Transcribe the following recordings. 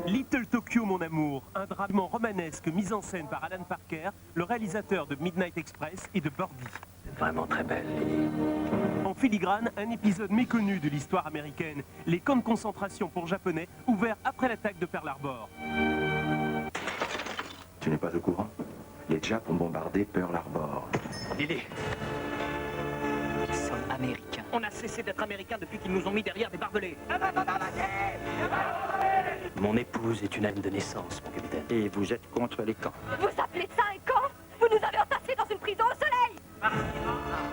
Little Tokyo, mon amour, un drame romanesque mis en scène par Alan Parker, le réalisateur de Midnight Express et de Birdie. Vraiment très belle, Lily. En filigrane, un épisode méconnu de l'histoire américaine, les camps de concentration pour Japonais ouverts après l'attaque de Pearl Harbor. Tu n'es pas au courant? Les Japs ont bombardé Pearl Harbor. Lily. Nous sommes américains. On a cessé d'être américains depuis qu'ils nous ont mis derrière des barbelés. Mon épouse est une amie de naissance, mon capitaine. Et vous êtes contre les camps. Vous appelez ça un camp? Vous nous avez entassés dans une prison au soleil.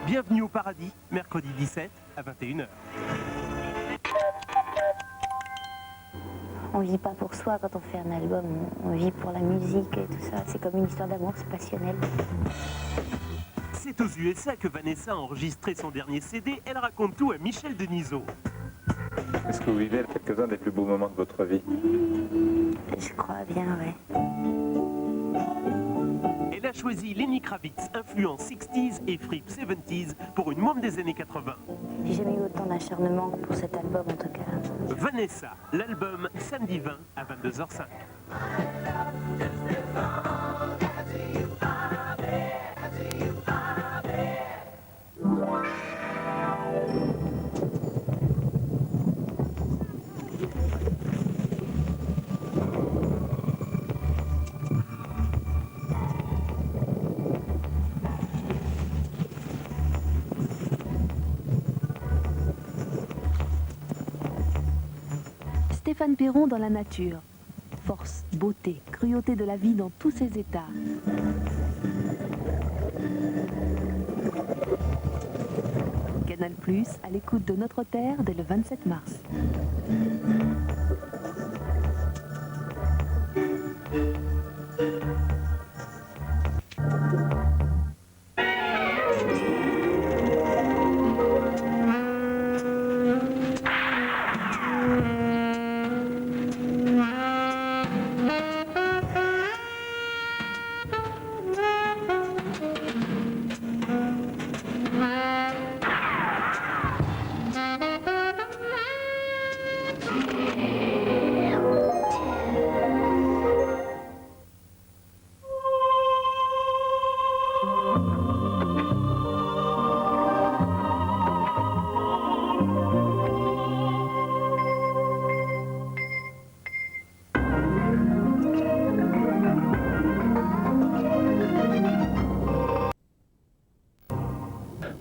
Bienvenue au paradis, mercredi 17 à 21h. On vit pas pour soi quand on fait un album, on vit pour la musique et tout ça. C'est comme une histoire d'amour, c'est passionnel. C'est aux USA que Vanessa a enregistré son dernier CD. Elle raconte tout à Michel Denisot. Est-ce que vous vivez quelques-uns des plus beaux moments de votre vie? Je crois bien, ouais. Elle a choisi Lenny Kravitz, influent 60s et Fripp 70s pour une môme des années 80. J'ai jamais eu autant d'acharnement que pour cet album en tout cas. Vanessa, l'album samedi 20 à 22h05. Stéphane Perron dans la nature. Force, beauté, cruauté de la vie dans tous ses états. Canal+, à l'écoute de Notre Terre dès le 27 mars.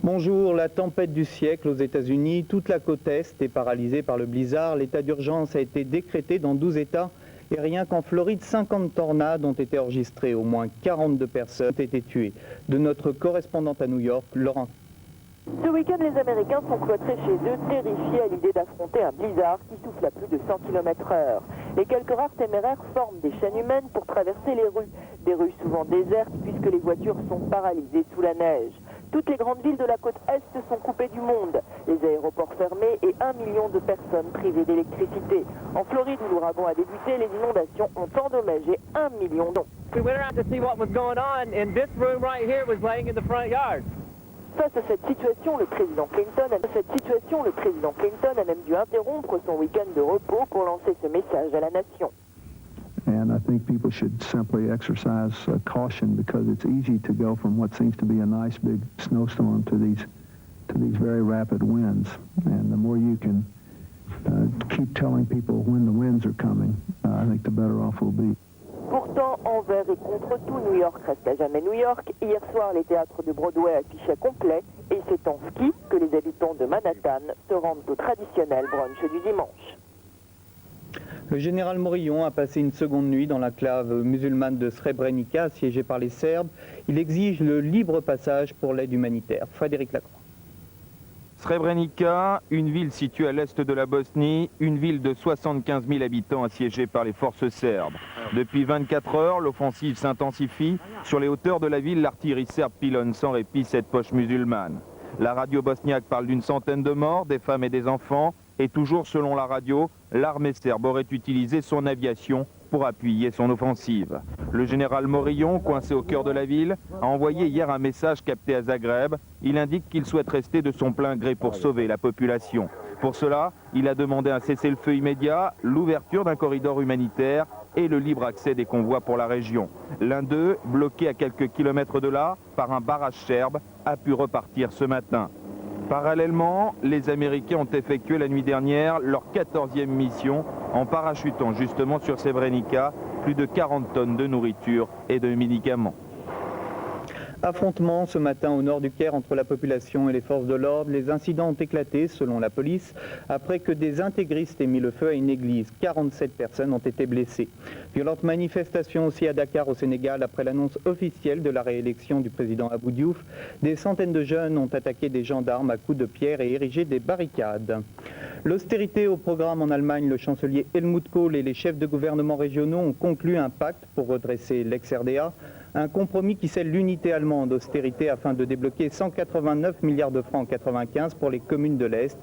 Bonjour, la tempête du siècle aux États-Unis. Toute la côte Est est paralysée par le blizzard. L'état d'urgence a été décrété dans 12 États. Et rien qu'en Floride, 50 tornades ont été enregistrées. Au moins 42 personnes ont été tuées. De notre correspondante à New York, Laurent. Ce week-end, les Américains sont cloîtrés chez eux, terrifiés à l'idée d'affronter un blizzard qui souffle à plus de 100 km/h. Les quelques rares téméraires forment des chaînes humaines pour traverser les rues. Des rues souvent désertes puisque les voitures sont paralysées sous la neige. Toutes les grandes villes de la côte Est sont coupées du monde. Les aéroports fermés et 1 million de personnes privées d'électricité. En Floride, où l'ouragan a débuté, les inondations ont endommagé 1 million d'hommes. Face à cette situation, le président Clinton a même dû interrompre son week-end de repos pour lancer ce message à la nation. And I think people should simply exercise caution because it's easy to go from what seems to be a nice big snowstorm to these very rapid winds. And the more you can keep telling people when the winds are coming, I think the better off we'll be. Pourtant, envers et contre tout, New York reste à jamais New York. Hier soir, les théâtres de Broadway affichaient complet et c'est en ski que les habitants de Manhattan se rendent au traditionnel brunch du dimanche. Le général Morillon a passé une seconde nuit dans l'enclave musulmane de Srebrenica, assiégée par les Serbes. Il exige le libre passage pour l'aide humanitaire. Frédéric Lacroix. Srebrenica, une ville située à l'est de la Bosnie, une ville de 75 000 habitants assiégée par les forces serbes. Depuis 24 heures, l'offensive s'intensifie. Sur les hauteurs de la ville, l'artillerie serbe pilonne sans répit cette poche musulmane. La radio bosniaque parle d'une centaine de morts, des femmes et des enfants. Et toujours selon la radio, l'armée serbe aurait utilisé son aviation pour appuyer son offensive. Le général Morillon, coincé au cœur de la ville, a envoyé hier un message capté à Zagreb. Il indique qu'il souhaite rester de son plein gré pour sauver la population. Pour cela, il a demandé un cessez-le-feu immédiat, l'ouverture d'un corridor humanitaire et le libre accès des convois pour la région. L'un d'eux, bloqué à quelques kilomètres de là par un barrage serbe, a pu repartir ce matin. Parallèlement, les Américains ont effectué la nuit dernière leur 14e mission en parachutant justement sur Srebrenica plus de 40 tonnes de nourriture et de médicaments. Affrontement ce matin au nord du Caire entre la population et les forces de l'ordre. Les incidents ont éclaté, selon la police, après que des intégristes aient mis le feu à une église. 47 personnes ont été blessées. Violente manifestation aussi à Dakar, au Sénégal, après l'annonce officielle de la réélection du président Abou Diouf. Des centaines de jeunes ont attaqué des gendarmes à coups de pierre et érigé des barricades. L'austérité au programme en Allemagne, le chancelier Helmut Kohl et les chefs de gouvernement régionaux ont conclu un pacte pour redresser l'ex-RDA. Un compromis qui scelle l'unité allemande d'austérité afin de débloquer 189 milliards de francs en 1995 pour les communes de l'Est.